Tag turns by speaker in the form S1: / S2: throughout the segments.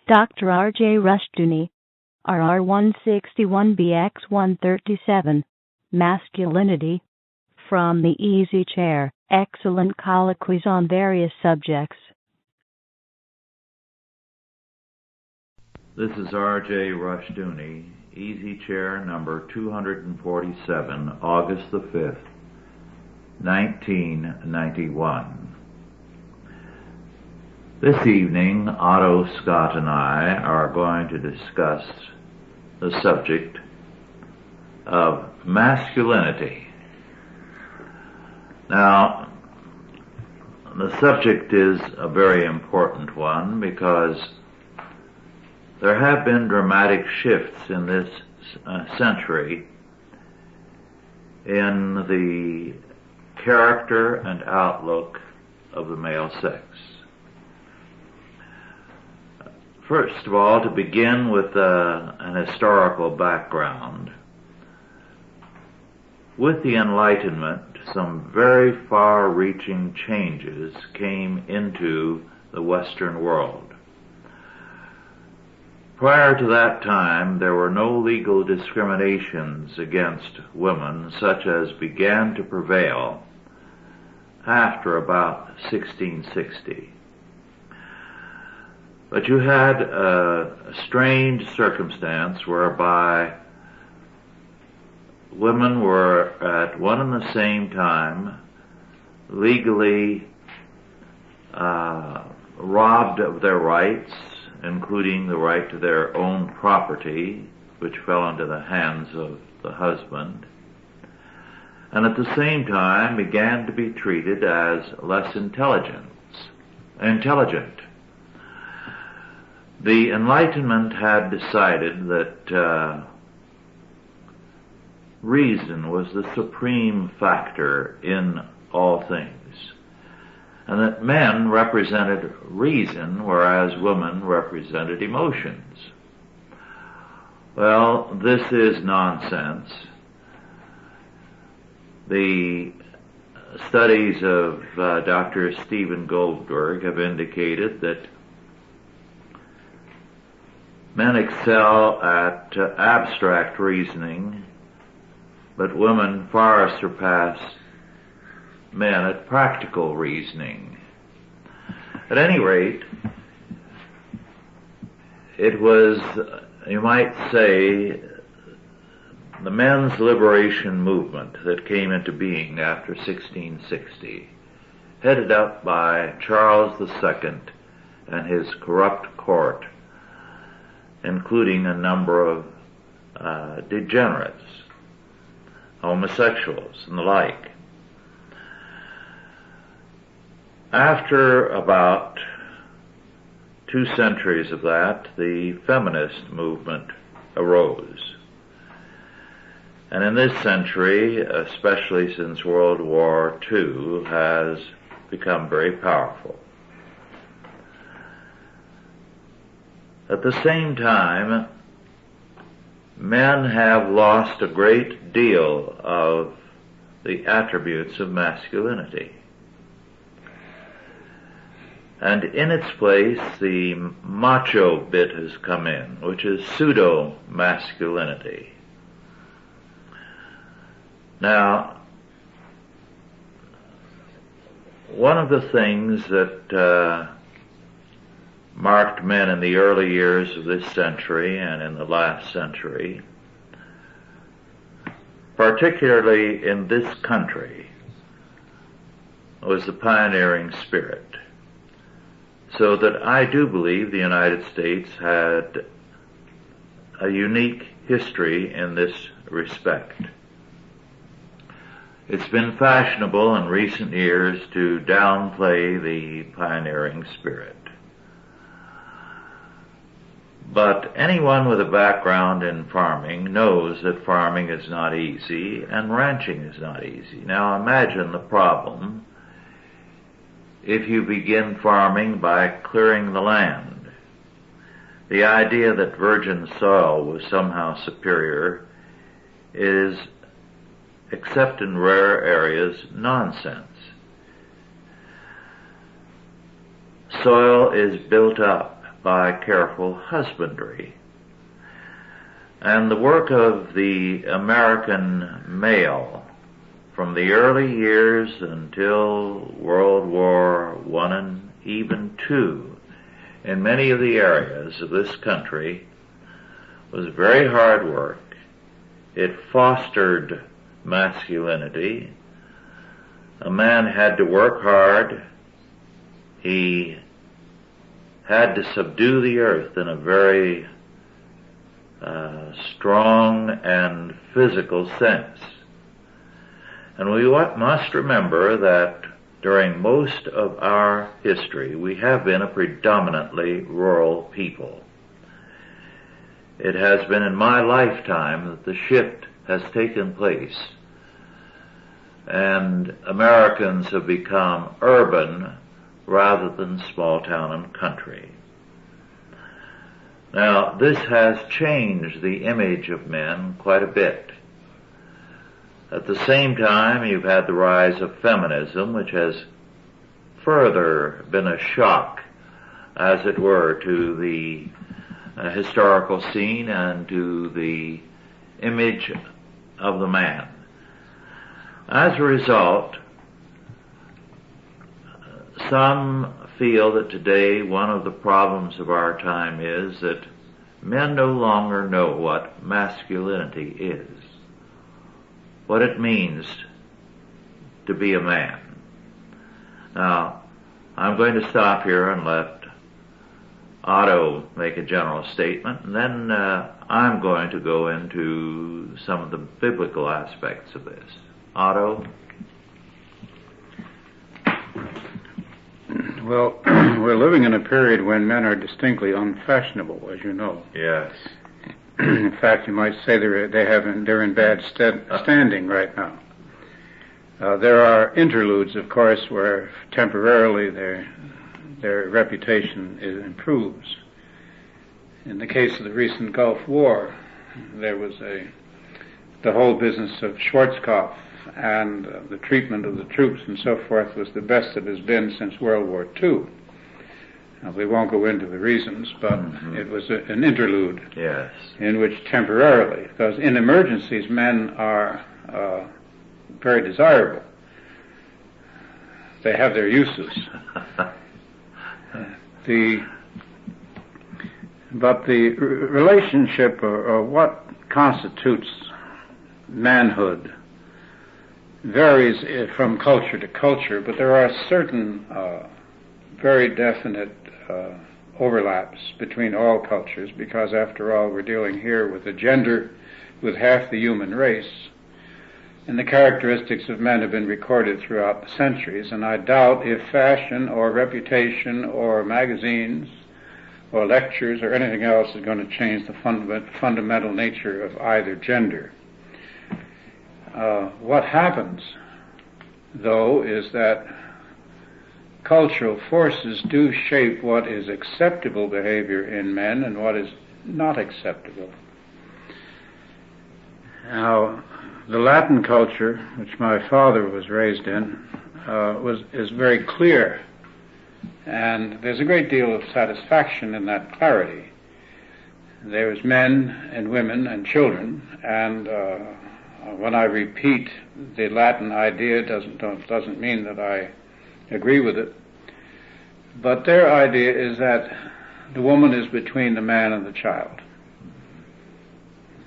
S1: Dr. R.J. Rushdoony, RR161BX137, Masculinity, from the Easy Chair, excellent colloquies on various subjects.
S2: This is R.J. Rushdoony, Easy Chair number 247, August the 5th, 1991. This evening, Otto Scott and I are going to discuss the subject of masculinity. Now, the subject is a very important one because there have been dramatic shifts in this century in the character and outlook of the male sex. First of all, to begin with an historical background, with the Enlightenment, some very far-reaching changes came into the Western world. Prior to that time, there were no legal discriminations against women such as began to prevail after about 1660. But you had a strange circumstance whereby women were at one and the same time legally robbed of their rights, including the right to their own property, which fell into the hands of the husband, and at the same time began to be treated as less intelligent. The Enlightenment had decided that reason was the supreme factor in all things, and that men represented reason, whereas women represented emotions. Well, this is nonsense. The studies of Dr. Stephen Goldberg have indicated that men excel at abstract reasoning, but women far surpass men at practical reasoning. At any rate, it was, you might say, the men's liberation movement that came into being after 1660, headed up by Charles II and his corrupt court, including a number of degenerates, homosexuals, and the like. After about 2 centuries of that, the feminist movement arose. And in this century, especially since World War II, has become very powerful. At the same time, men have lost a great deal of the attributes of masculinity. And in its place, the macho bit has come in, which is pseudo-masculinity. Now, one of the things that marked men in the early years of this century and in the last century, particularly in this country, was the pioneering spirit. So that I do believe the United States had a unique history in this respect. It's been fashionable in recent years to downplay the pioneering spirit. But anyone with a background in farming knows that farming is not easy and ranching is not easy. Now imagine the problem if you begin farming by clearing the land. The idea that virgin soil was somehow superior is, except in rare areas, nonsense. Soil is built up by careful husbandry. And the work of the American male from the early years until World War I and even II in many of the areas of this country was very hard work. It fostered masculinity. A man had to work hard. He had to subdue the earth in a very strong and physical sense. And we must remember that during most of our history, we have been a predominantly rural people. It has been in my lifetime that the shift has taken place, and Americans have become urban rather than small town and country. Now, this has changed the image of men quite a bit. At the same time, you've had the rise of feminism, which has further been a shock, as it were, to the historical scene and to the image of the man. As a result, some feel that today one of the problems of our time is that men no longer know what masculinity is, what it means to be a man. Now, I'm going to stop here and let Otto make a general statement, and then I'm going to go into some of the biblical aspects of this. Otto?
S3: Well, we're living in a period when men are distinctly unfashionable, as you know.
S2: Yes.
S3: In fact, you might say they're in bad standing right now. There are interludes, of course, where temporarily their reputation improves. In the case of the recent Gulf War, there was the whole business of Schwarzkopf, and the treatment of the troops and so forth was the best it has been since World War II. Now, we won't go into the reasons, but it was an interlude.
S2: Yes.
S3: In which temporarily, because in emergencies men are very desirable. They have their uses. But the relationship or what constitutes manhood varies from culture to culture, but there are certain very definite overlaps between all cultures, because after all we're dealing here with a gender with half the human race, and the characteristics of men have been recorded throughout the centuries, and I doubt if fashion or reputation or magazines or lectures or anything else is going to change the fundamental nature of either gender. What happens, though, is that cultural forces do shape what is acceptable behavior in men and what is not acceptable. Now, the Latin culture, which my father was raised in, is very clear, and there's a great deal of satisfaction in that clarity. There's men and women and children, and when I repeat the Latin idea, doesn't mean that I agree with it. But their idea is that the woman is between the man and the child.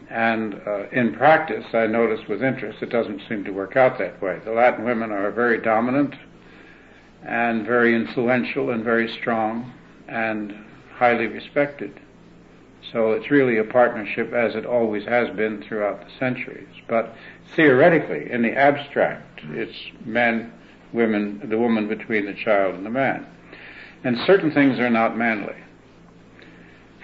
S3: And in practice, I notice with interest, it doesn't seem to work out that way. The Latin women are very dominant and very influential and very strong and highly respected. So it's really a partnership as it always has been throughout the centuries. But theoretically, in the abstract, it's men, women, the woman between the child and the man. And certain things are not manly.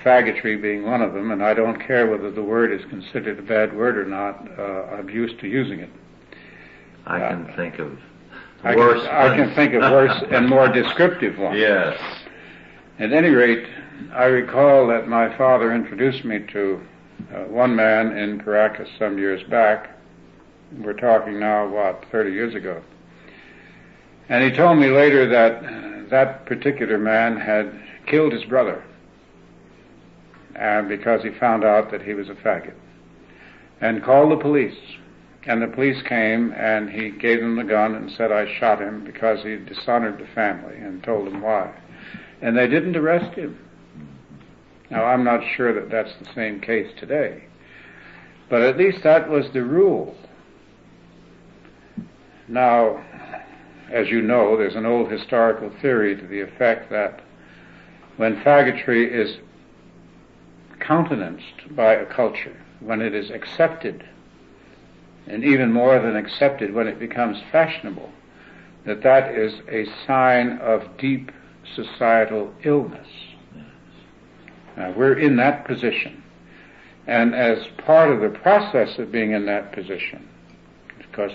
S3: Faggotry being one of them, and I don't care whether the word is considered a bad word or not. I'm used to using it.
S2: I can think of worse.
S3: I can think of worse and more descriptive ones.
S2: Yes.
S3: At any rate, I recall that my father introduced me to one man in Caracas some years back. We're talking now, 30 years ago. And he told me later that that particular man had killed his brother and because he found out that he was a faggot, and called the police. And the police came, and he gave them the gun and said, I shot him because he dishonored the family, and told them why. And they didn't arrest him. Now, I'm not sure that that's the same case today, but at least that was the rule. Now, as you know, there's an old historical theory to the effect that when faggotry is countenanced by a culture, when it is accepted, and even more than accepted, when it becomes fashionable, that is a sign of deep societal illness. Now, we're in that position. And as part of the process of being in that position, of course,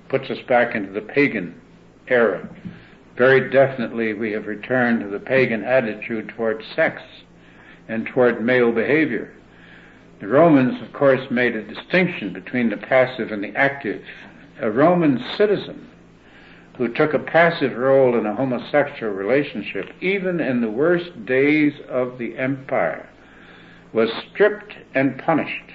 S3: puts us back into the pagan era. Very definitely we have returned to the pagan attitude toward sex and toward male behavior. The Romans, of course, made a distinction between the passive and the active. A Roman citizen who took a passive role in a homosexual relationship, even in the worst days of the empire, was stripped and punished.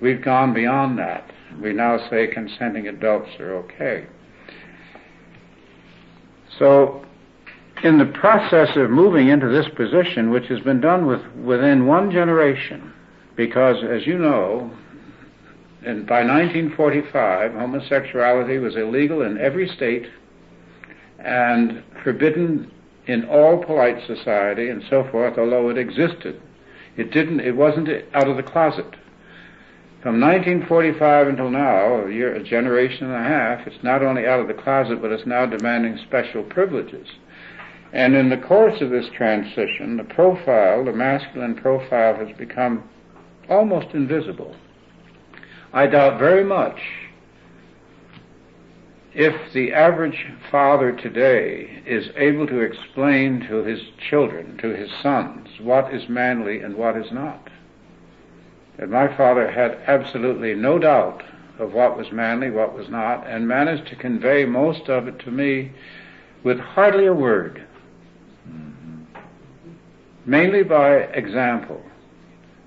S3: We've gone beyond that. We now say consenting adults are okay. So, in the process of moving into this position, which has been done within one generation, because, as you know, by 1945, homosexuality was illegal in every state and forbidden in all polite society and so forth, although it existed. It wasn't out of the closet. From 1945 until now, a generation and a half, it's not only out of the closet, but it's now demanding special privileges. And in the course of this transition, the masculine profile has become almost invisible. I doubt very much if the average father today is able to explain to his children, to his sons, what is manly and what is not. And my father had absolutely no doubt of what was manly, what was not, and managed to convey most of it to me with hardly a word. Mainly by example.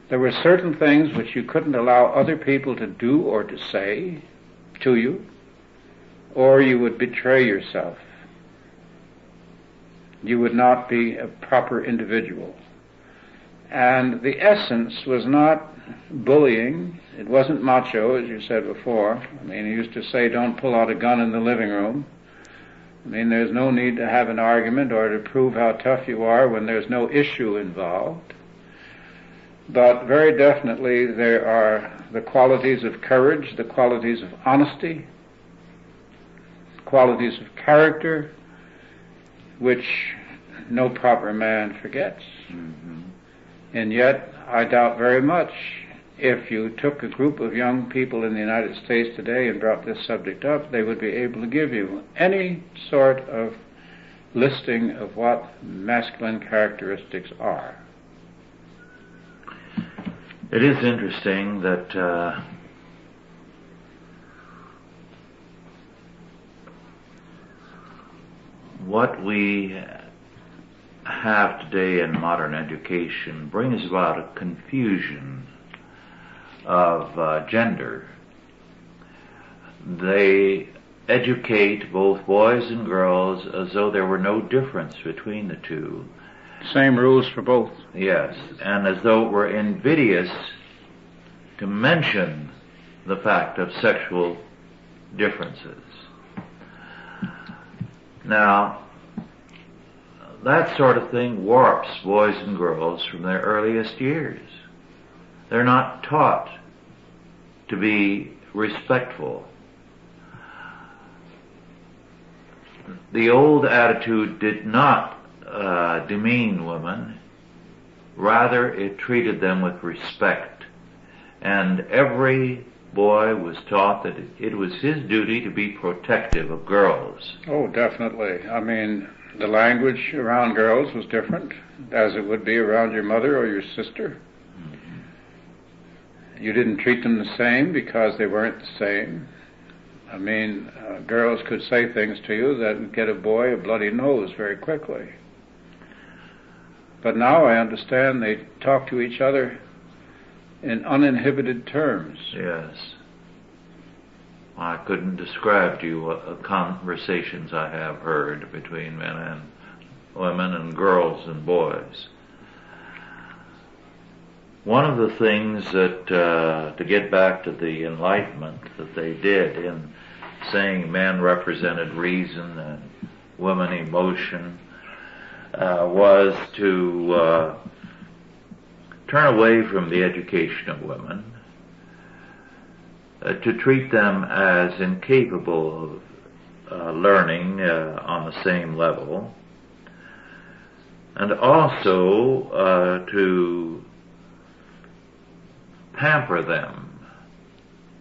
S3: There were certain things which you couldn't allow other people to do or to say to you, or you would betray yourself. You would not be a proper individual. And the essence was not bullying. It wasn't macho, as you said before. I mean, he used to say, don't pull out a gun in the living room. I mean, there's no need to have an argument or to prove how tough you are when there's no issue involved. But very definitely there are the qualities of courage, the qualities of honesty, qualities of character, which no proper man forgets. Mm-hmm. And yet, I doubt very much if you took a group of young people in the United States today and brought this subject up, they would be able to give you any sort of listing of what masculine characteristics are.
S2: It is interesting that what we have today in modern education brings about a confusion of gender. They educate both boys and girls as though there were no difference between the two.
S3: Same rules for both.
S2: Yes, and as though it were invidious to mention the fact of sexual differences. Now, that sort of thing warps boys and girls from their earliest years. They're not taught to be respectful. The old attitude did not demean women. Rather, it treated them with respect. And every boy was taught that it was his duty to be protective of girls.
S3: Oh, definitely. I mean, the language around girls was different, as it would be around your mother or your sister. Mm-hmm. You didn't treat them the same because they weren't the same. I mean, girls could say things to you that would get a boy a bloody nose very quickly. But now I understand they talk to each other in uninhibited terms.
S2: Yes. I couldn't describe to you what conversations I have heard between men and women and girls and boys. One of the things that, to get back to the Enlightenment that they did in saying men represented reason and women emotion, was to turn away from the education of women, to treat them as incapable of learning on the same level, and also to pamper them.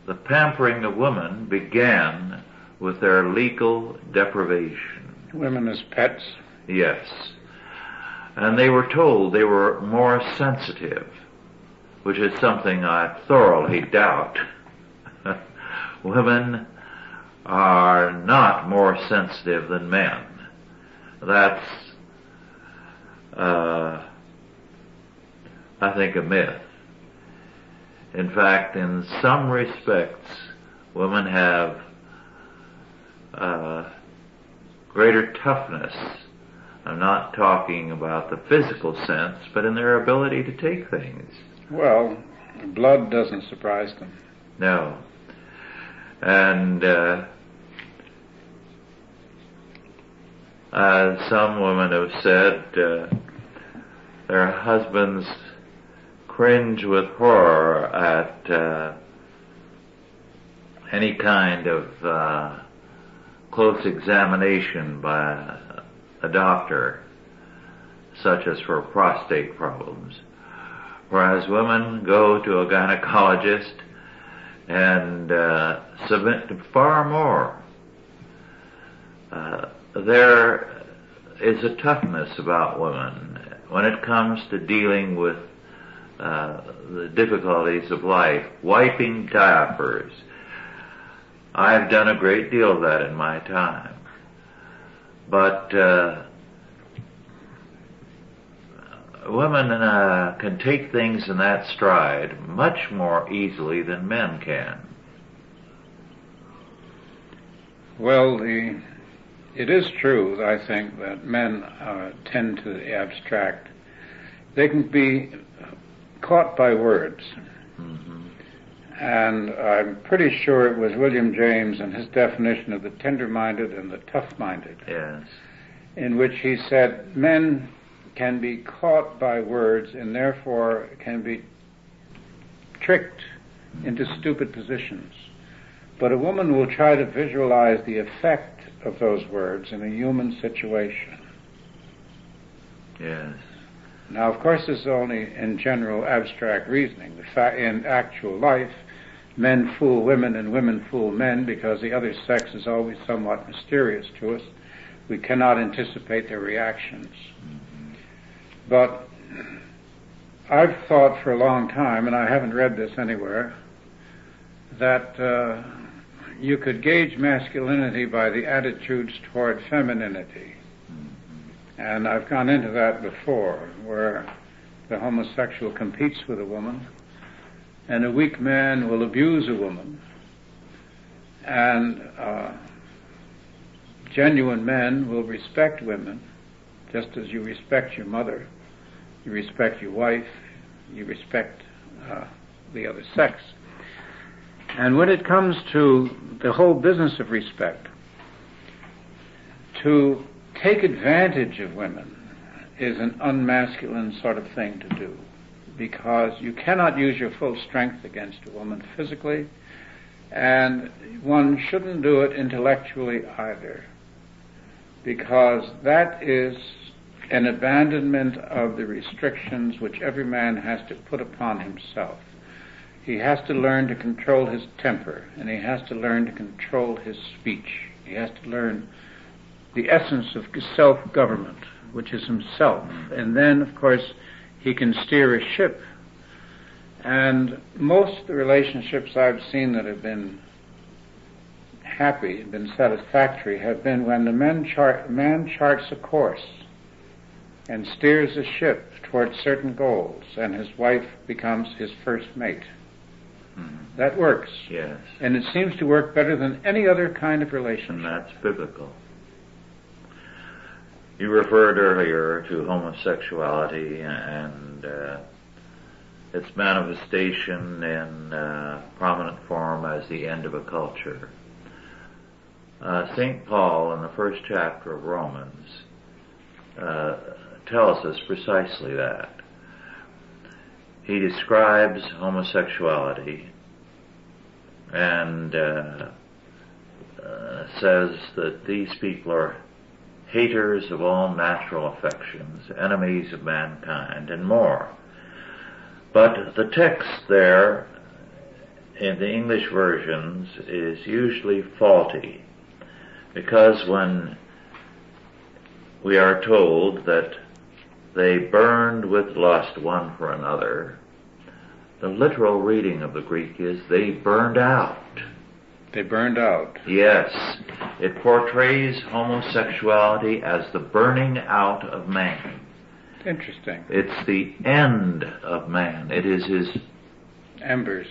S2: The pampering of women began with their legal deprivation.
S3: Women as pets?
S2: Yes. And they were told they were more sensitive, which is something I thoroughly doubt. Women are not more sensitive than men. That's, I think, a myth. In fact, in some respects, women have greater toughness. I'm not talking about the physical sense, but in their ability to take things.
S3: Well, blood doesn't surprise them.
S2: No. And as some women have said, their husbands cringe with horror at any kind of close examination by a doctor, such as for prostate problems, whereas women go to a gynecologist and submit to far more. There is a toughness about women when it comes to dealing with the difficulties of life, wiping diapers. I've done a great deal of that in my time. But women can take things in that stride much more easily than men can.
S3: Well, it is true, I think, that men tend to the abstract. They can be caught by words.
S2: Mm-hmm.
S3: And I'm pretty sure it was William James and his definition of the tender-minded and the tough-minded.
S2: Yes.
S3: In which he said men can be caught by words and therefore can be tricked into stupid positions. But a woman will try to visualize the effect of those words in a human situation.
S2: Yes.
S3: Now, of course, this is only in general abstract reasoning. In actual life, men fool women and women fool men because the other sex is always somewhat mysterious to us. We cannot anticipate their reactions.
S2: Mm-hmm.
S3: But I've thought for a long time, and I haven't read this anywhere, that you could gauge masculinity by the attitudes toward femininity. And I've gone into that before, where the homosexual competes with a woman, and a weak man will abuse a woman, and genuine men will respect women, just as you respect your mother, you respect your wife, you respect the other sex. And when it comes to the whole business of respect, to take advantage of women is an unmasculine sort of thing to do, because you cannot use your full strength against a woman physically, and one shouldn't do it intellectually either, because that is an abandonment of the restrictions which every man has to put upon himself. He has to learn to control his temper, and he has to learn to control his speech. He has to learn the essence of self-government, which is himself. And then, of course, he can steer a ship. And most of the relationships I've seen that have been happy, been satisfactory, have been when the man charts a course and steers a ship towards certain goals, and his wife becomes his first mate. That works.
S2: Yes.
S3: And it seems to work better than any other kind of relationship.
S2: And that's biblical. You referred earlier to homosexuality and its manifestation in prominent form as the end of a culture. St. Paul, in the first chapter of Romans, tells us precisely that. He describes homosexuality and says that these people are haters of all natural affections, enemies of mankind, and more. But the text there in the English versions is usually faulty, because when we are told that they burned with lust one for another, the literal reading of the Greek is they burned out.
S3: They burned out.
S2: Yes. It portrays homosexuality as the burning out of man.
S3: Interesting.
S2: It's the end of man. It is his
S3: embers.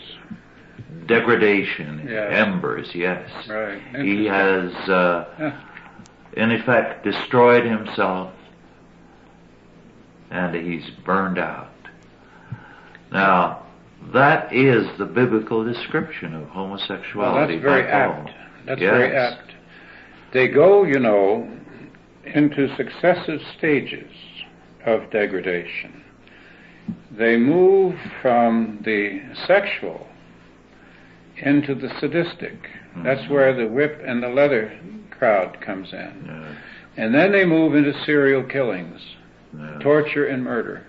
S2: Degradation.
S3: Yes.
S2: Embers, yes.
S3: Right.
S2: He has, in effect, destroyed himself, and he's burned out. Now, that is the biblical description of homosexuality.
S3: Well, that's very
S2: by Paul.
S3: apt. That's
S2: Yes.
S3: very apt. They go, into successive stages of degradation. They move from the sexual into the sadistic. That's where the whip and the leather crowd comes in.
S2: Yes.
S3: And then they move into serial killings,
S2: Yes.
S3: torture and murder.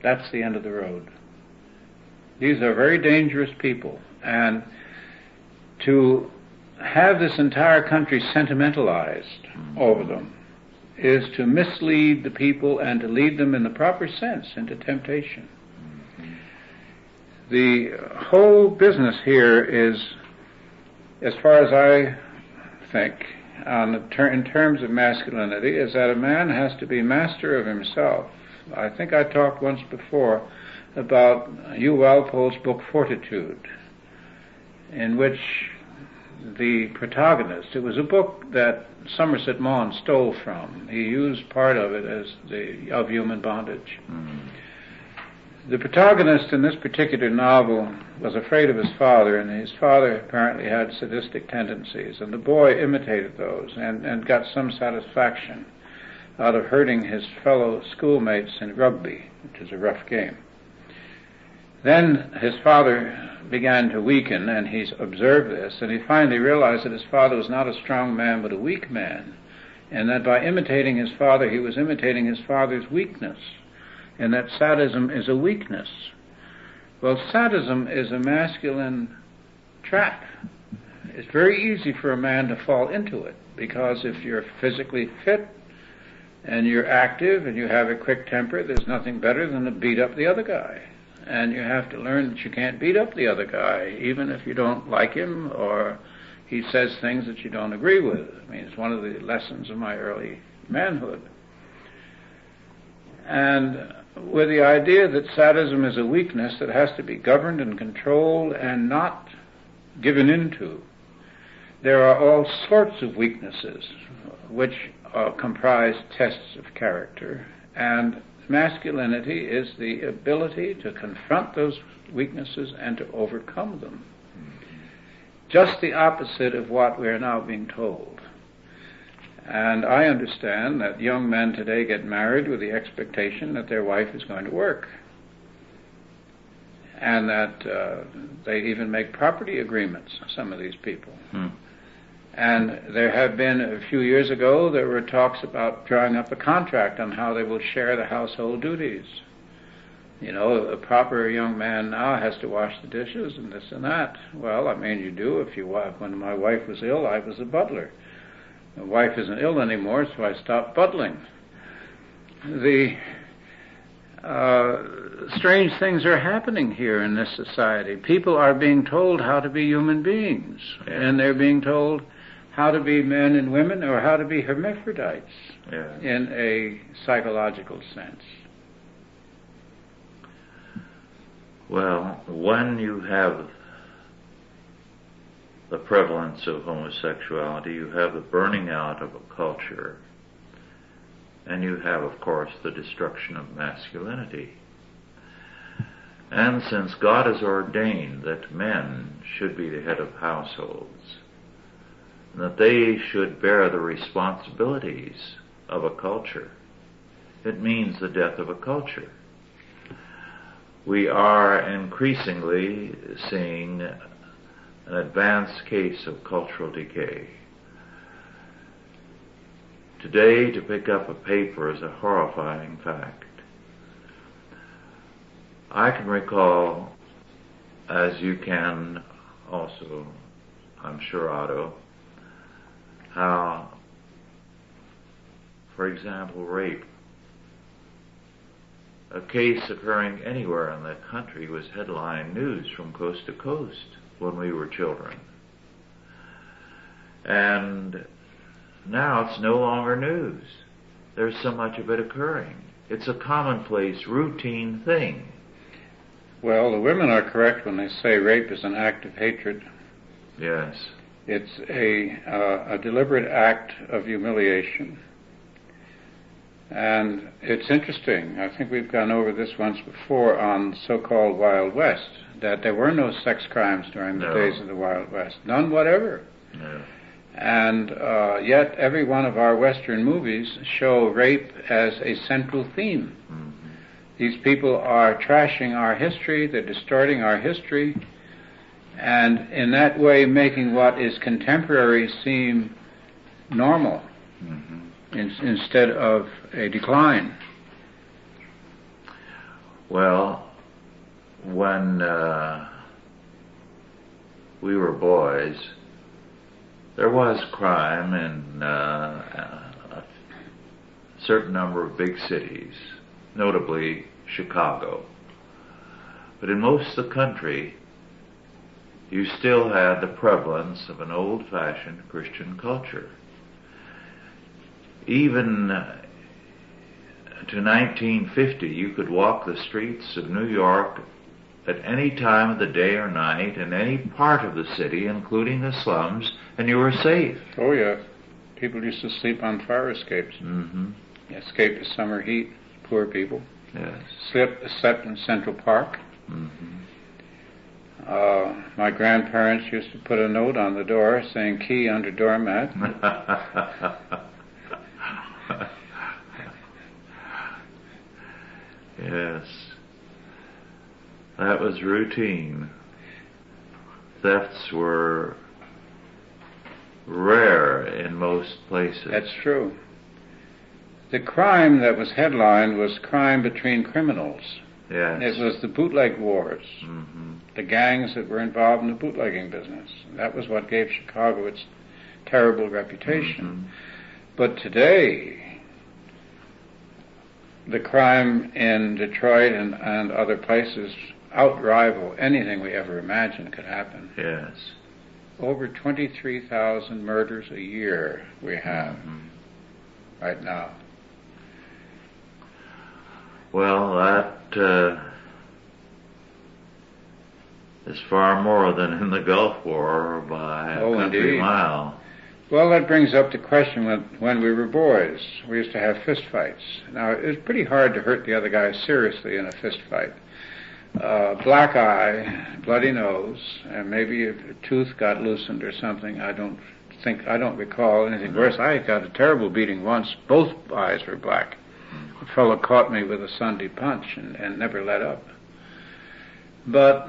S3: That's the end of the road. These are very dangerous people, and to have this entire country sentimentalized over them is to mislead the people and to lead them in the proper sense into temptation. The whole business here is, as far as I think, in terms of masculinity, is that a man has to be master of himself. I think I talked once before about Hugh Walpole's book Fortitude, in which the protagonist, it was a book that Somerset Maugham stole from. He used part of it as of Human Bondage. The protagonist in this particular novel was afraid of his father, and his father apparently had sadistic tendencies, and the boy imitated those and got some satisfaction out of hurting his fellow schoolmates in rugby, which is a rough game. Then his father began to weaken, and he observed this, and he finally realized that his father was not a strong man but a weak man, and that by imitating his father he was imitating his father's weakness, and that sadism is a weakness. Well, sadism is a masculine trap. It's very easy for a man to fall into it, because if you're physically fit and you're active and you have a quick temper, there's nothing better than to beat up the other guy. And you have to learn that you can't beat up the other guy, even if you don't like him or he says things that you don't agree with. I mean, it's one of the lessons of my early manhood. And with the idea that sadism is a weakness that has to be governed and controlled and not given into, there are all sorts of weaknesses which comprise tests of character, and masculinity is the ability to confront those weaknesses and to overcome them. Just the opposite of what we are now being told. And I understand that young men today get married with the expectation that their wife is going to work, and that they even make property agreements, some of these people. And there have been, a few years ago, there were talks about drawing up a contract on how they will share the household duties. A proper young man now has to wash the dishes and this and that. Well, I mean, you do. When my wife was ill, I was the butler. My wife isn't ill anymore, so I stopped butling. The strange things are happening here in this society. People are being told how to be human beings, and they're being told how to be men and women, or how to be hermaphrodites in a psychological sense.
S2: Well, when you have the prevalence of homosexuality, you have the burning out of a culture, and you have, of course, the destruction of masculinity. And since God has ordained that men should be the head of households, and that they should bear the responsibilities of a culture, it means the death of a culture. We are increasingly seeing an advanced case of cultural decay. Today, to pick up a paper is a horrifying fact. I can recall, as you can also, I'm sure, Otto, how, for example, rape, a case occurring anywhere in the country, was headline news from coast to coast when we were children. And now it's no longer news. There's so much of it occurring. It's a commonplace, routine thing.
S3: Well, the women are correct when they say rape is an act of hatred.
S2: Yes.
S3: It's a deliberate act of humiliation. And it's interesting, I think we've gone over this once before on so-called Wild West, that there were no sex crimes during the days of the Wild West. None whatever.
S2: No.
S3: And yet every one of our Western movies show rape as a central theme.
S2: Mm-hmm.
S3: These people are trashing our history, they're distorting our history, and in that way making what is contemporary seem normal.
S2: Mm-hmm.
S3: Instead of a decline. Well,
S2: when we were boys, there was crime in a certain number of big cities, notably Chicago. But in most of the country, you still had the prevalence of an old-fashioned Christian culture. Even to 1950, you could walk the streets of New York at any time of the day or night in any part of the city, including the slums, and you were safe.
S3: Oh, yeah. People used to sleep on fire escapes.
S2: Mm-hmm.
S3: Escape the summer heat, poor people.
S2: Yes.
S3: Slept in Central Park.
S2: Mm-hmm.
S3: My grandparents used to put a note on the door saying, "Key under doormat."
S2: Yes. That was routine. Thefts were rare in most places.
S3: That's true. The crime that was headlined was crime between criminals.
S2: Yes.
S3: It was the bootleg wars,
S2: mm-hmm.
S3: the gangs that were involved in the bootlegging business. That was what gave Chicago its terrible reputation.
S2: Mm-hmm.
S3: But today, the crime in Detroit and other places outrival anything we ever imagined could happen.
S2: Yes.
S3: Over 23,000 murders a year we have right now.
S2: Well, that is far more than in the Gulf War by a country
S3: indeed.
S2: mile.
S3: Well, that brings up the question when we were boys. We used to have fist fights. Now, it was pretty hard to hurt the other guy seriously in a fist fight. Black eye, bloody nose, and maybe a tooth got loosened or something. I don't recall anything worse. I got a terrible beating once. Both eyes were black. A fellow caught me with a Sunday punch and never let up. But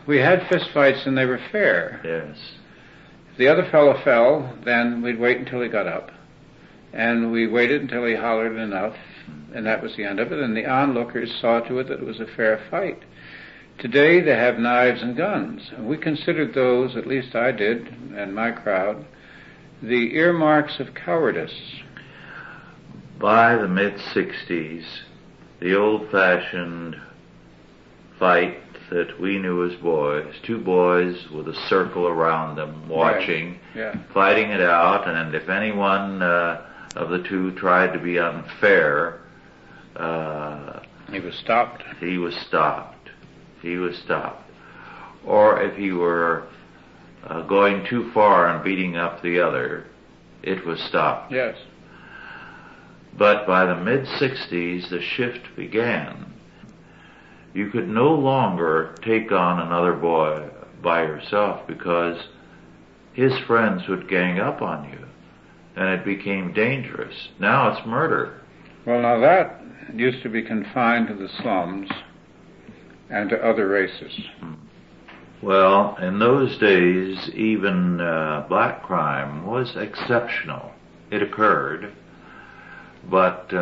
S3: we had fist fights and they were fair.
S2: Yes.
S3: If the other fellow fell, then we'd wait until he got up. And we waited until he hollered enough, and that was the end of it. And the onlookers saw to it that it was a fair fight. Today they have knives and guns. We considered those, at least I did, and my crowd, the earmarks of cowardice.
S2: By the mid-60s, the old-fashioned fight that we knew as boys, two boys with a circle around them watching, fighting it out, and if anyone of the two tried to be unfair,
S3: he was stopped.
S2: He was stopped. he was stopped. Or if he were going too far and beating up the other, it was stopped.
S3: Yes.
S2: But by the mid-60s, the shift began. You could no longer take on another boy by yourself because his friends would gang up on you, and it became dangerous. Now it's murder.
S3: Well, now that used to be confined to the slums and to other races.
S2: Well, in those days, even black crime was exceptional. It occurred, but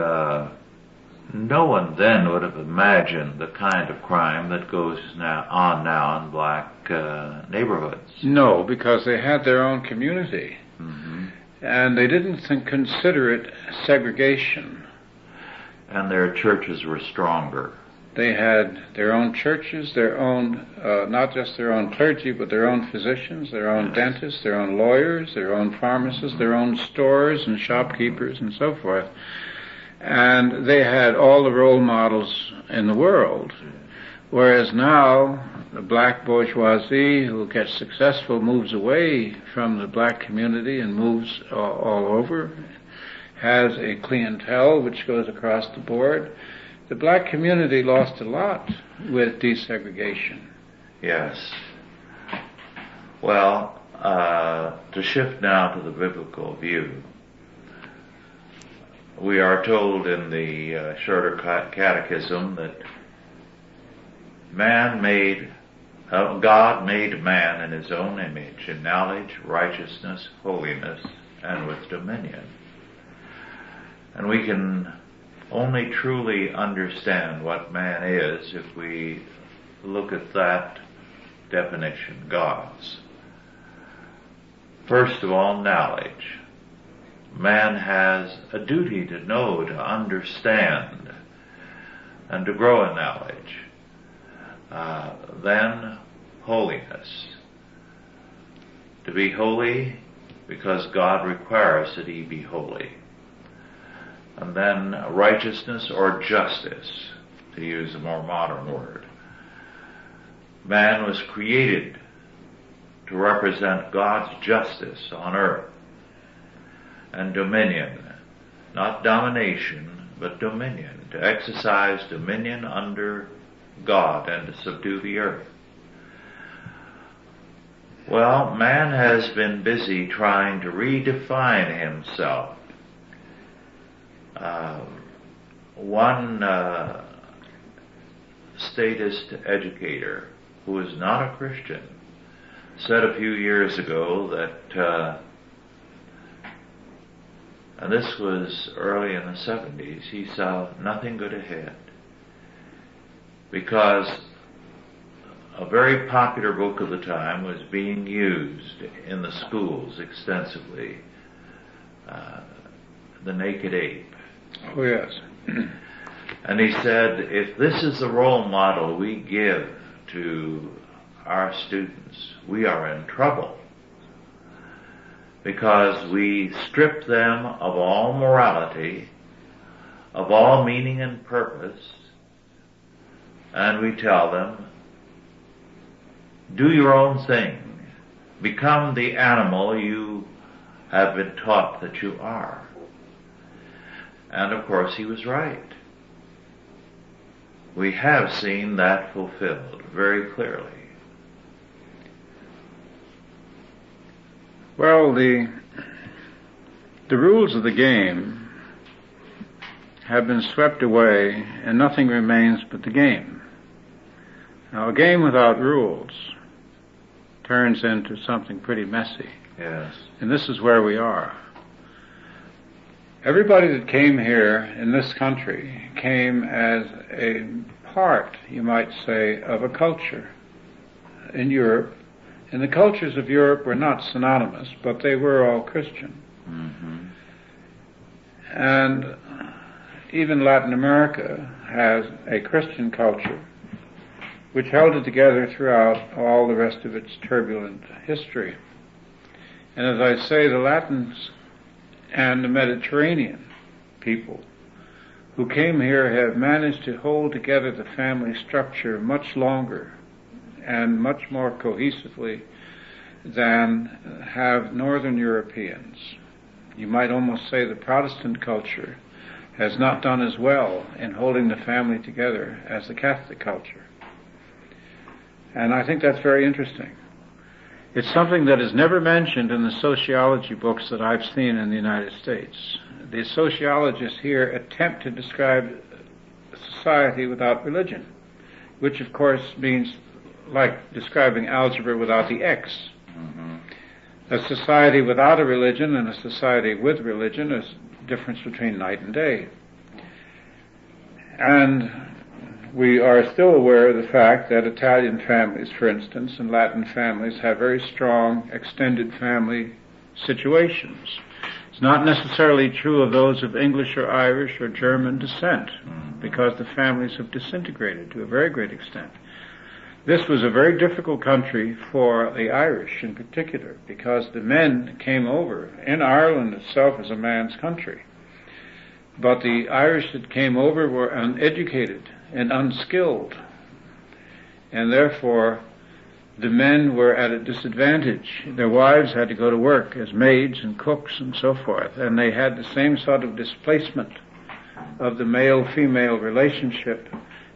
S2: no one then would have imagined the kind of crime that goes on now in black neighborhoods.
S3: No, because they had their own community, and they didn't consider it segregation.
S2: And their churches were stronger.
S3: They had their own churches, their own, not just their own clergy, but their own physicians, their own dentists, their own lawyers, their own pharmacists, their own stores and shopkeepers and so forth. And they had all the role models in the world. Whereas now, the black bourgeoisie who gets successful moves away from the black community and moves all over, has a clientele which goes across the board. The black community lost a lot with desegregation.
S2: Yes. Well, to shift now to the biblical view, we are told in the Shorter Catechism that God made man in his own image, in knowledge, righteousness, holiness, and with dominion. And we can only truly understand what man is if we look at that definition, God's. First of all, knowledge. Man has a duty to know, to understand, and to grow in knowledge. Then, holiness. To be holy because God requires that he be holy. And then righteousness or justice, to use a more modern word. Man was created to represent God's justice on earth. And dominion, not domination, but dominion, to exercise dominion under God and to subdue the earth. Well, man has been busy trying to redefine himself. One statist educator who is not a Christian said a few years ago that, and this was early in the 70s, he saw nothing good ahead because a very popular book of the time was being used in the schools extensively, The Naked Ape.
S3: Oh, yes.
S2: And he said, if this is the role model we give to our students, we are in trouble. Because we strip them of all morality, of all meaning and purpose, and we tell them, do your own thing. Become the animal you have been taught that you are. And of course he was right. We have seen that fulfilled very clearly.
S3: Well, the rules of the game have been swept away and nothing remains but the game. Now, a game without rules turns into something pretty messy.
S2: Yes.
S3: And this is where we are. Everybody that came here in this country came as a part, you might say, of a culture in Europe. And the cultures of Europe were not synonymous, but they were all Christian.
S2: Mm-hmm.
S3: And even Latin America has a Christian culture which held it together throughout all the rest of its turbulent history. And as I say, the Latins and the Mediterranean people who came here have managed to hold together the family structure much longer and much more cohesively than have Northern Europeans. You might almost say the Protestant culture has not done as well in holding the family together as the Catholic culture. And I think that's very interesting. It's something that is never mentioned in the sociology books that I've seen in the United States. The sociologists here attempt to describe a society without religion, which of course means like describing algebra without the x.
S2: Mm-hmm.
S3: A society without a religion and a society with religion is the difference between night and day. And we are still aware of the fact that Italian families, for instance, and Latin families have very strong extended family situations. It's not necessarily true of those of English or Irish or German descent, because the families have disintegrated to a very great extent. This was a very difficult country for the Irish in particular, because the men came over, and Ireland itself is a man's country. But the Irish that came over were uneducated and unskilled, and therefore the men were at a disadvantage. Their wives had to go to work as maids and cooks and so forth, and they had the same sort of displacement of the male-female relationship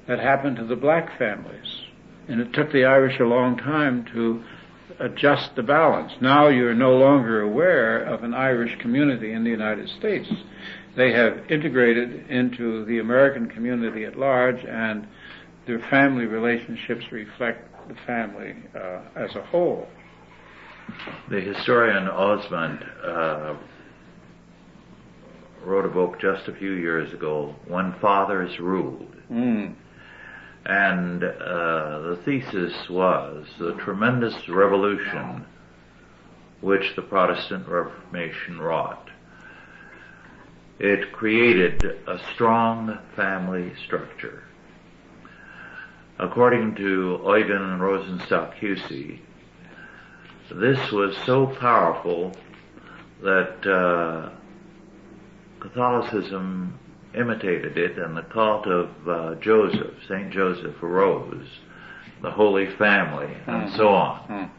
S3: that happened to the black families. And it took the Irish a long time to adjust the balance. Now you're no longer aware of an Irish community in the United States. They have integrated into the American community at large, and their family relationships reflect the family as a whole.
S2: The historian Osmond wrote a book just a few years ago, When Fathers Ruled. And the thesis was the tremendous revolution which the Protestant Reformation wrought. It created a strong family structure. According to Eugen Rosenstock Hussey, this was so powerful that Catholicism imitated it, and the cult of Joseph, St. Joseph, arose, the Holy Family, and so on.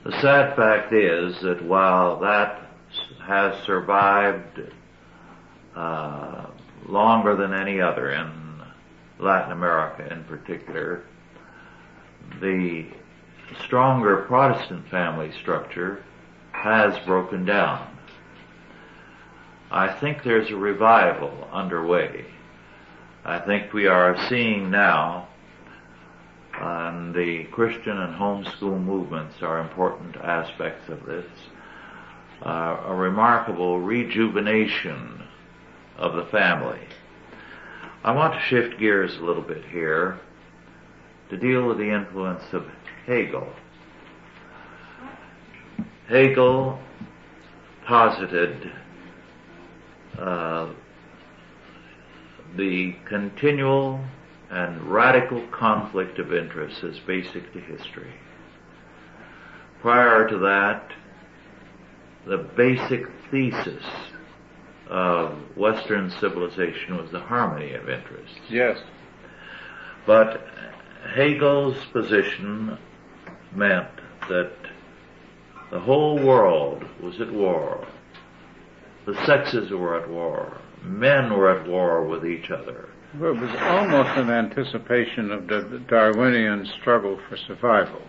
S2: The sad fact is that while that has survived longer than any other in Latin America in particular, the stronger Protestant family structure has broken down. I think there's a revival underway. I think we are seeing now, and the Christian and homeschool movements are important aspects of this, a remarkable rejuvenation of the family. I want to shift gears a little bit here to deal with the influence of Hegel. Hegel posited the continual and radical conflict of interests as basic to history. Prior to that, the basic thesis of Western civilization was the harmony of interests.
S3: Yes.
S2: But Hegel's position meant that the whole world was at war. The sexes were at war. Men were at war with each other.
S3: Well, it was almost an anticipation of the Darwinian struggle for survival.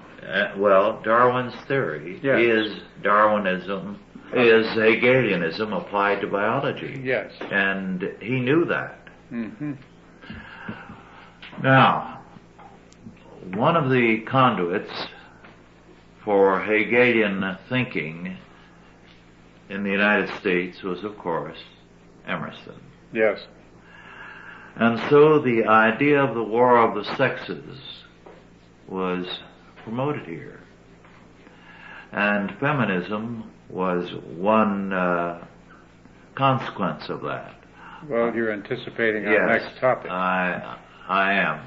S2: Well, Darwin's theory is Darwinism, is Hegelianism applied to biology.
S3: Yes.
S2: And he knew that.
S3: Mm-hmm.
S2: Now, one of the conduits for Hegelian thinking in the United States was, of course, Emerson.
S3: Yes.
S2: And so the idea of the war of the sexes was promoted here. And feminism was one consequence of that.
S3: Well, you're anticipating our next topic.
S2: I am.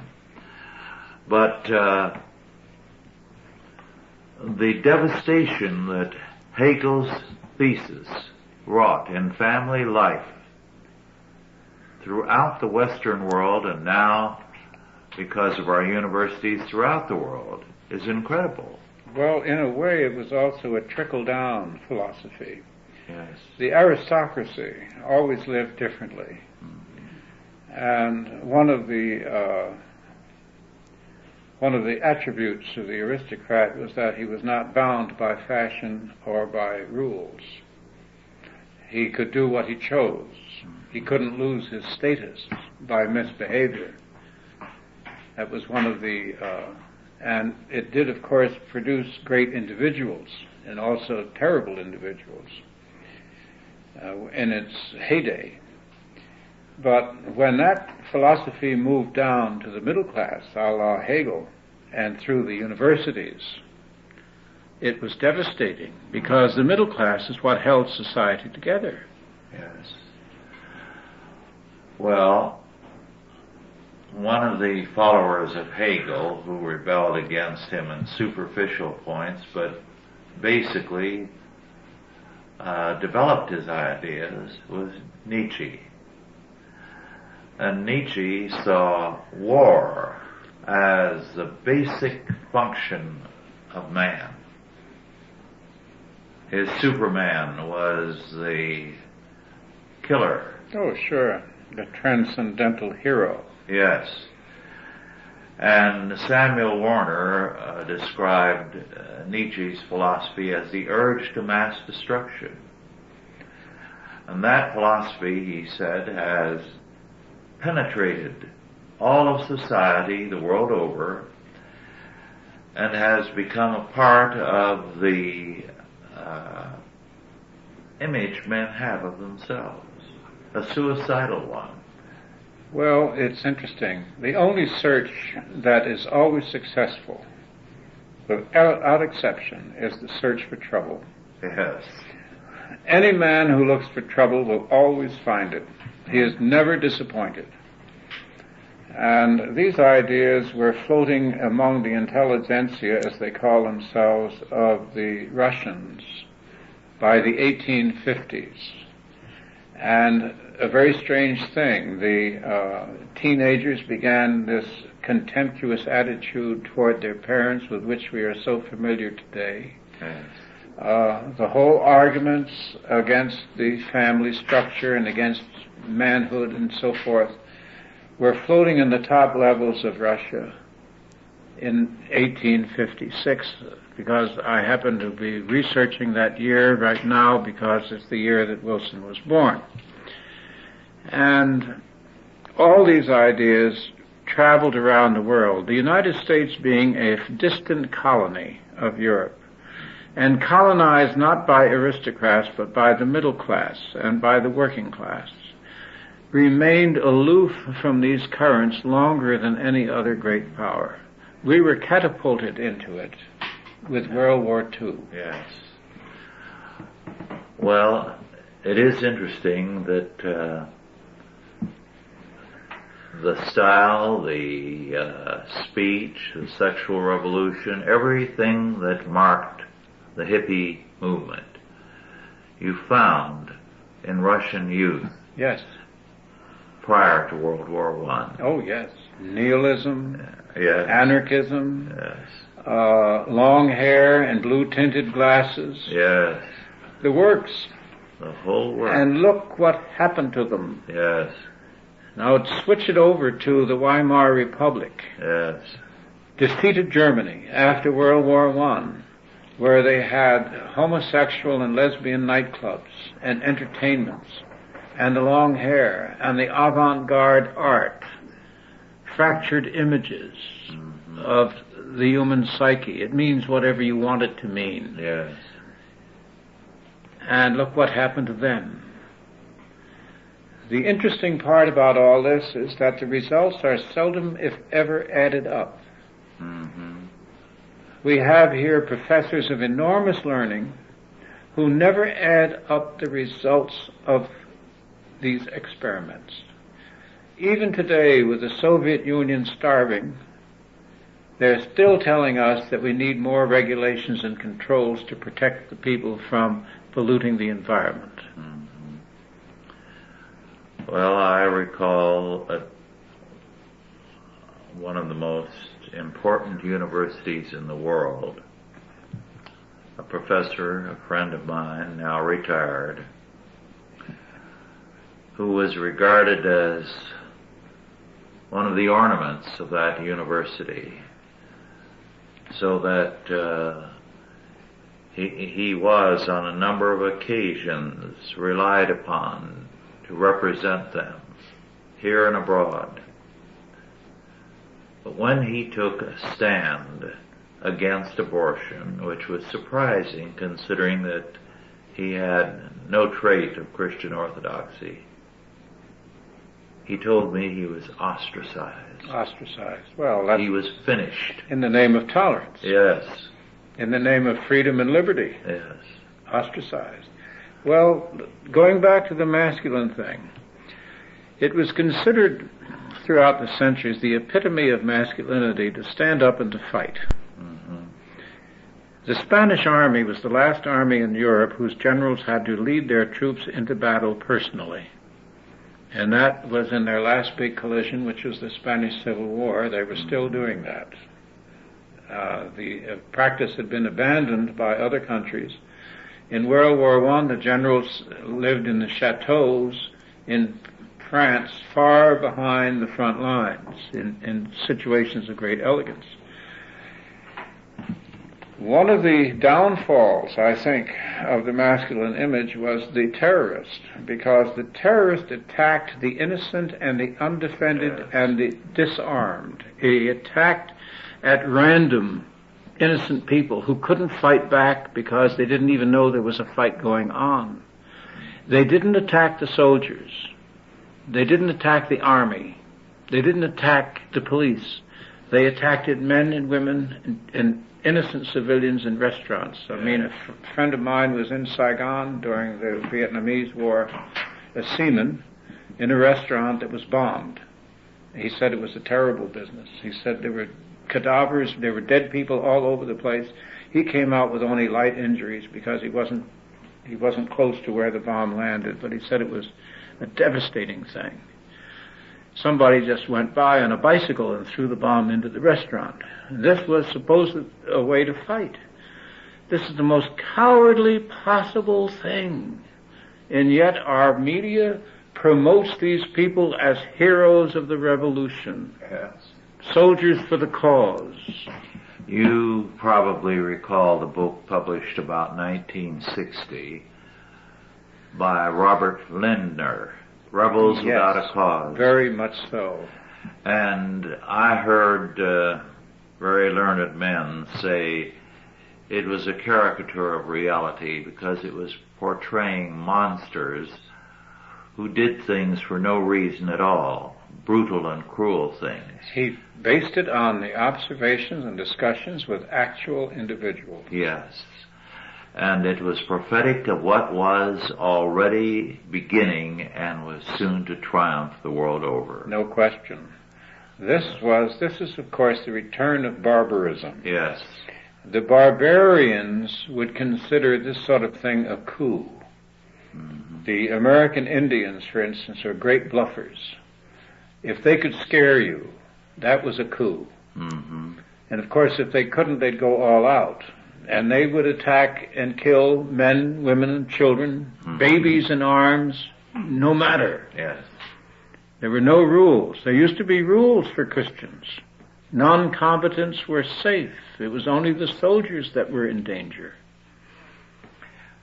S2: But the devastation that Hegel's thesis wrought in family life throughout the Western world, and now, because of our universities throughout the world, is incredible.
S3: Well, in a way, it was also a trickle-down philosophy.
S2: Yes.
S3: The aristocracy always lived differently. And one of the attributes of the aristocrat was that he was not bound by fashion or by rules. He could do what he chose. He couldn't lose his status by misbehavior. That was one of the, and it did, of course, produce great individuals and also terrible individuals in its heyday. But when that philosophy moved down to the middle class, a la Hegel, and through the universities, it was devastating, because the middle class is what held society together.
S2: Yes. Well, one of the followers of Hegel, who rebelled against him in superficial points, but basically developed his ideas, was Nietzsche. And Nietzsche saw war as the basic function of man. His Superman was the killer.
S3: Oh, sure. The transcendental hero.
S2: Yes. And Samuel Warner described Nietzsche's philosophy as the urge to mass destruction. And that philosophy, he said, has penetrated all of society the world over and has become a part of the image men have of themselves, a suicidal one.
S3: Well, it's interesting. The only search that is always successful, without exception, is the search for trouble.
S2: Yes.
S3: Any man who looks for trouble will always find it. He is never disappointed. And these ideas were floating among the intelligentsia, as they call themselves, of the Russians by the 1850s. And a very strange thing, the teenagers began this contemptuous attitude toward their parents with which we are so familiar today.
S2: Yes.
S3: The whole arguments against the family structure and against manhood and so forth were floating in the top levels of Russia in 1856, because I happen to be researching that year right now because it's the year that Wilson was born. And all these ideas traveled around the world, the United States being a distant colony of Europe, and colonized not by aristocrats but by the middle class and by the working class, remained aloof from these currents longer than any other great power. We were catapulted into it with World War II.
S2: Yes. Well, it is interesting that the style, the speech, the sexual revolution, everything that marked the hippie movement, you found in Russian youth.
S3: Yes.
S2: Prior to World War I.
S3: Oh, yes. Nihilism,
S2: yes.
S3: Anarchism,
S2: Yes.
S3: Long hair and blue-tinted glasses.
S2: Yes.
S3: The works.
S2: The whole work.
S3: And look what happened to them.
S2: Yes.
S3: Now switch it over to the Weimar Republic.
S2: Yes.
S3: Defeated Germany after World War I, where they had homosexual and lesbian nightclubs and entertainments, and the long hair, and the avant-garde art, fractured images of the human psyche. It means whatever you want it to mean.
S2: Yes.
S3: And look what happened to them. The interesting part about all this is that the results are seldom, if ever, added up.
S2: Mm-hmm.
S3: We have here professors of enormous learning who never add up the results of these experiments. Even today, with the Soviet Union starving, they're still telling us that we need more regulations and controls to protect the people from polluting the environment.
S2: Mm-hmm. Well, I recall at one of the most important universities in the world, a professor, a friend of mine, now retired, who was regarded as one of the ornaments of that university, so that he was on a number of occasions relied upon to represent them here and abroad. But when he took a stand against abortion, which was surprising considering that he had no trait of Christian orthodoxy, he told me he was ostracized.
S3: Ostracized. Well,
S2: he was finished.
S3: In the name of tolerance.
S2: Yes.
S3: In the name of freedom and liberty.
S2: Yes.
S3: Ostracized. Well, going back to the masculine thing, it was considered throughout the centuries the epitome of masculinity to stand up and to fight.
S2: Mm-hmm.
S3: The Spanish army was the last army in Europe whose generals had to lead their troops into battle personally. And that was in their last big collision, which was the Spanish Civil War. They were still doing that. The practice had been abandoned by other countries. In World War I, the generals lived in the chateaus in France, far behind the front lines, in situations of great elegance. One of the downfalls, I think, of the masculine image was the terrorist, because the terrorist attacked the innocent and the undefended and the disarmed. He attacked at random innocent people who couldn't fight back because they didn't even know there was a fight going on. They didn't attack the soldiers. They didn't attack the army. They didn't attack the police. They attacked men and women and innocent civilians in restaurants. I mean, a friend of mine was in Saigon during the Vietnamese War, a seaman, in a restaurant that was bombed. He said it was a terrible business. He said there were cadavers, there were dead people all over the place. He came out with only light injuries because he wasn't close to where the bomb landed, but he said it was a devastating thing. Somebody just went by on a bicycle and threw the bomb into the restaurant. This was supposed a way to fight. This is the most cowardly possible thing. And yet our media promotes these people as heroes of the revolution.
S2: Yes.
S3: Soldiers for the cause.
S2: You probably recall the book published about 1960 by Robert Lindner, Rebels
S3: Yes,
S2: Without a Cause.
S3: Very much so.
S2: And I heard very learned men say it was a caricature of reality because it was portraying monsters who did things for no reason at all, brutal and cruel things.
S3: He based it on the observations and discussions with actual individuals.
S2: Yes. And it was prophetic of what was already beginning and was soon to triumph the world over.
S3: No question. This is of course the return of barbarism.
S2: Yes.
S3: The barbarians would consider this sort of thing a coup.
S2: Mm-hmm.
S3: The American Indians, for instance, are great bluffers. If they could scare you, that was a coup.
S2: Mm-hmm.
S3: And of course, if they couldn't, they'd go all out. And they would attack and kill men, women, and children,
S2: mm-hmm.
S3: babies in arms, no matter.
S2: Yes.
S3: There were no rules. There used to be rules for Christians. Non-combatants were safe. It was only the soldiers that were in danger.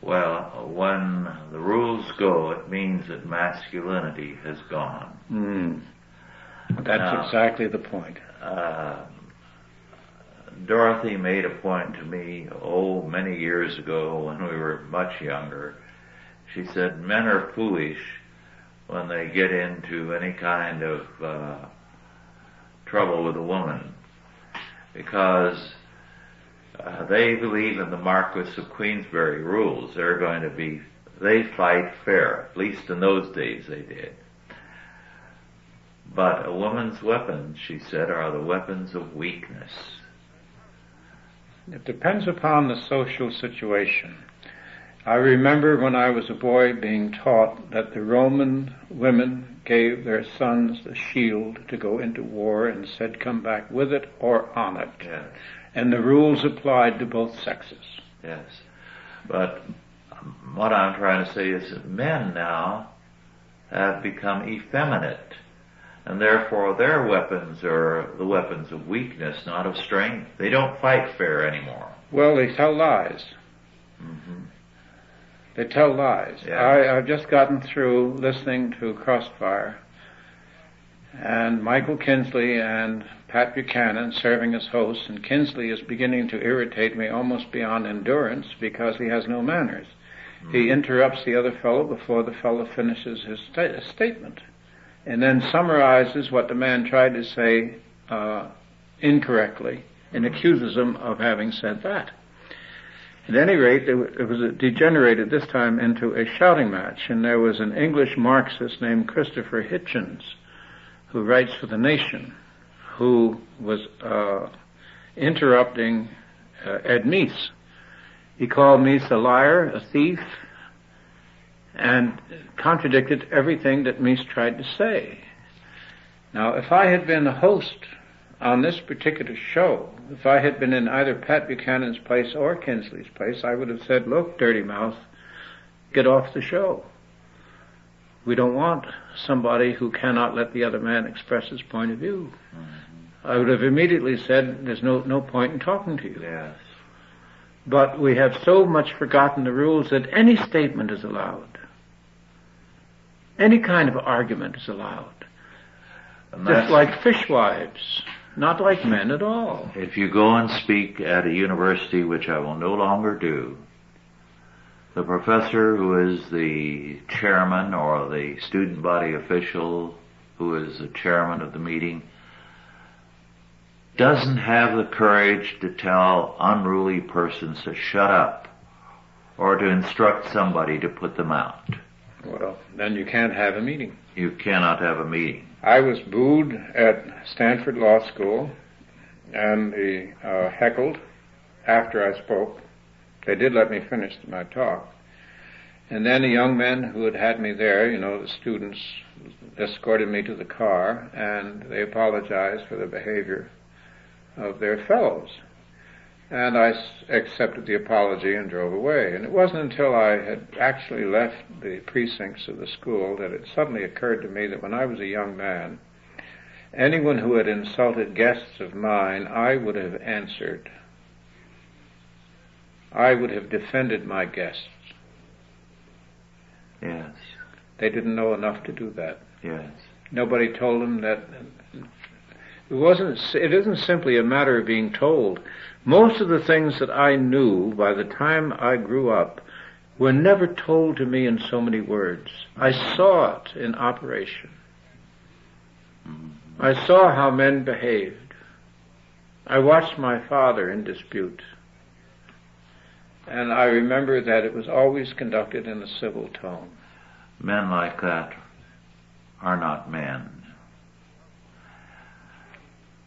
S2: Well, when the rules go, it means that masculinity has gone.
S3: That's exactly the point.
S2: Dorothy made a point to me, many years ago when we were much younger. She said, men are foolish when they get into any kind of trouble with a woman because they believe in the Marquis of Queensberry rules. They fight fair. At least in those days they did. But a woman's weapons, she said, are the weapons of weakness.
S3: It depends upon the social situation. I remember when I was a boy being taught that the Roman women gave their sons a shield to go into war and said come back with it or on it.
S2: Yes.
S3: And the rules applied to both sexes.
S2: Yes. But what I'm trying to say is that men now have become effeminate, and therefore their weapons are the weapons of weakness, not of strength. They don't fight fair anymore.
S3: Well, they tell lies.
S2: Mm-hmm.
S3: They tell lies.
S2: Yeah.
S3: I've just gotten through listening to Crossfire, and Michael Kinsley and Pat Buchanan serving as hosts, and Kinsley is beginning to irritate me almost beyond endurance because he has no manners. Mm-hmm. He interrupts the other fellow before the fellow finishes his statement, and then summarizes what the man tried to say incorrectly and accuses him of having said that. At any rate, it was degenerated this time into a shouting match, and there was an English Marxist named Christopher Hitchens, who writes for The Nation, who was interrupting Ed Meese. He called Meese a liar, a thief, and contradicted everything that Meese tried to say. Now, if I had been a host on this particular show, if I had been in either Pat Buchanan's place or Kinsley's place, I would have said, look, dirty mouth, get off the show. We don't want somebody who cannot let the other man express his point of view. Mm-hmm. I would have immediately said, there's no point in talking to you.
S2: Yes.
S3: But we have so much forgotten the rules that any statement is allowed. Any kind of argument is allowed. Just like fishwives. Not like men at all.
S2: If you go and speak at a university, which I will no longer do, the professor who is the chairman or the student body official who is the chairman of the meeting doesn't have the courage to tell unruly persons to shut up or to instruct somebody to put them out.
S3: Well, then you can't have a meeting.
S2: You cannot have a meeting.
S3: I was booed at Stanford Law School and heckled after I spoke. They did let me finish my talk. And then a young man who had me there, the students escorted me to the car, and they apologized for the behavior of their fellows. And I accepted the apology and drove away. And it wasn't until I had actually left the precincts of the school that it suddenly occurred to me that when I was a young man, anyone who had insulted guests of mine, I would have answered. I would have defended my guests.
S2: Yes.
S3: They didn't know enough to do that.
S2: Yes.
S3: Nobody told them that. It isn't simply a matter of being told. Most of the things that I knew by the time I grew up were never told to me in so many words. I saw it in operation. I saw how men behaved. I watched my father in dispute. And I remember that it was always conducted in a civil tone.
S2: Men like that are not men.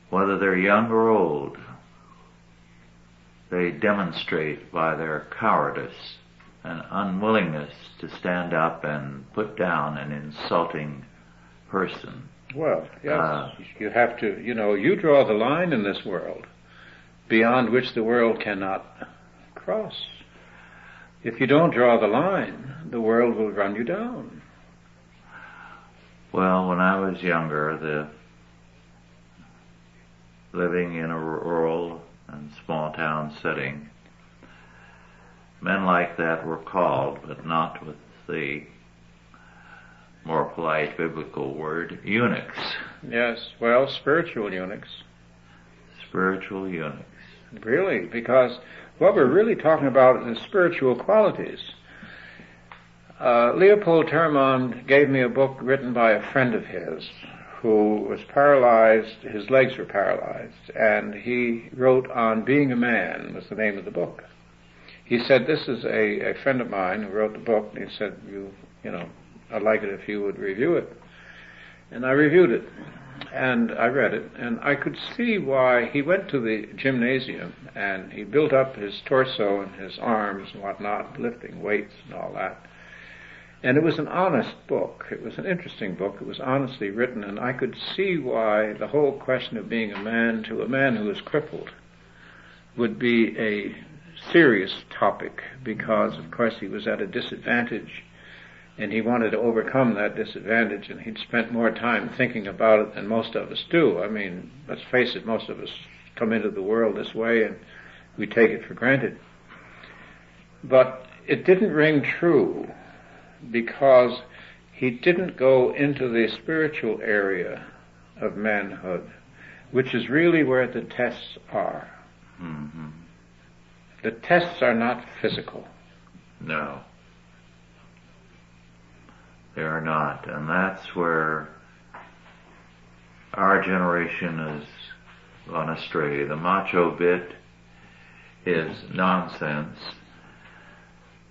S2: Whether they're young or old, they demonstrate by their cowardice and unwillingness to stand up and put down an insulting person.
S3: Well, yes, you have to, you draw the line in this world beyond which the world cannot cross. If you don't draw the line, the world will run you down.
S2: Well, when I was younger, living in a rural and small town setting, men like that were called, but not with the more polite biblical word, eunuchs.
S3: Yes, well, spiritual eunuchs.
S2: Spiritual eunuchs.
S3: Really, because what we're really talking about is spiritual qualities. Leopold Termond gave me a book written by a friend of his who was paralyzed, his legs were paralyzed, and he wrote on Being a Man was the name of the book. He said, this is a friend of mine who wrote the book, and he said, I'd like it if you would review it. And I reviewed it. And I read it, and I could see why he went to the gymnasium and he built up his torso and his arms and whatnot, lifting weights and all that. And it was an honest book. It was an interesting book. It was honestly written, and I could see why the whole question of being a man to a man who is crippled would be a serious topic, because, of course, he was at a disadvantage, and he wanted to overcome that disadvantage, and he'd spent more time thinking about it than most of us do. I mean, let's face it, most of us come into the world this way, and we take it for granted. But it didn't ring true, because he didn't go into the spiritual area of manhood, which is really where the tests are.
S2: Mm-hmm.
S3: The tests are not physical.
S2: No. They are not. And that's where our generation has gone astray. The macho bit is nonsense.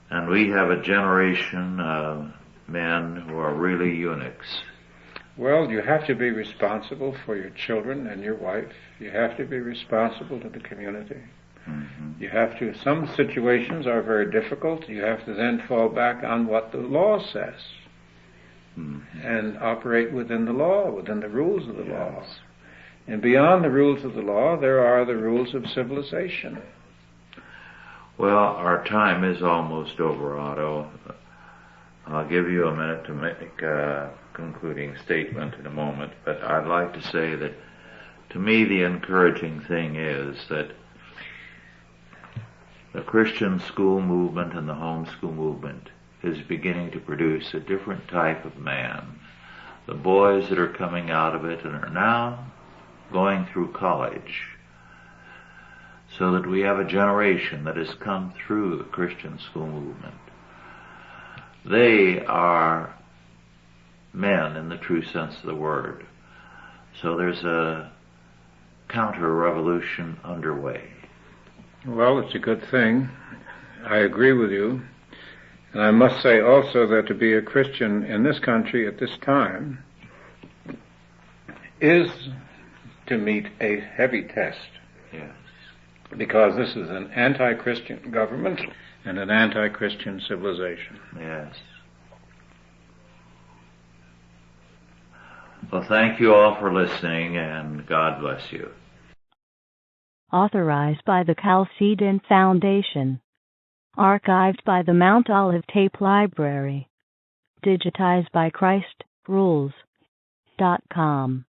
S2: And we have a generation of men who are really eunuchs.
S3: Well, you have to be responsible for your children and your wife. You have to be responsible to the community.
S2: Mm-hmm.
S3: You have to, some situations are very difficult. You have to then fall back on what the law says.
S2: Mm-hmm.
S3: And operate within the law, within the rules of the law.
S2: Yes.
S3: And beyond the rules of the law, there are the rules of civilization.
S2: Well, our time is almost over, Otto. I'll give you a minute to make a concluding statement in a moment, but I'd like to say that to me the encouraging thing is that the Christian school movement and the homeschool movement is beginning to produce a different type of man. The boys that are coming out of it and are now going through college, so that we have a generation that has come through the Christian school movement. They are men in the true sense of the word. So there's a counter-revolution underway.
S3: Well, it's a good thing. I agree with you. And I must say also that to be a Christian in this country at this time is to meet a heavy test.
S2: Yes.
S3: Because this is an anti-Christian government and an anti-Christian civilization.
S2: Yes. Well, thank you all for listening, and God bless you.
S1: Authorized by the Chalcedon Foundation. Archived by the Mount Olive Tape Library. Digitized by ChristRules.com.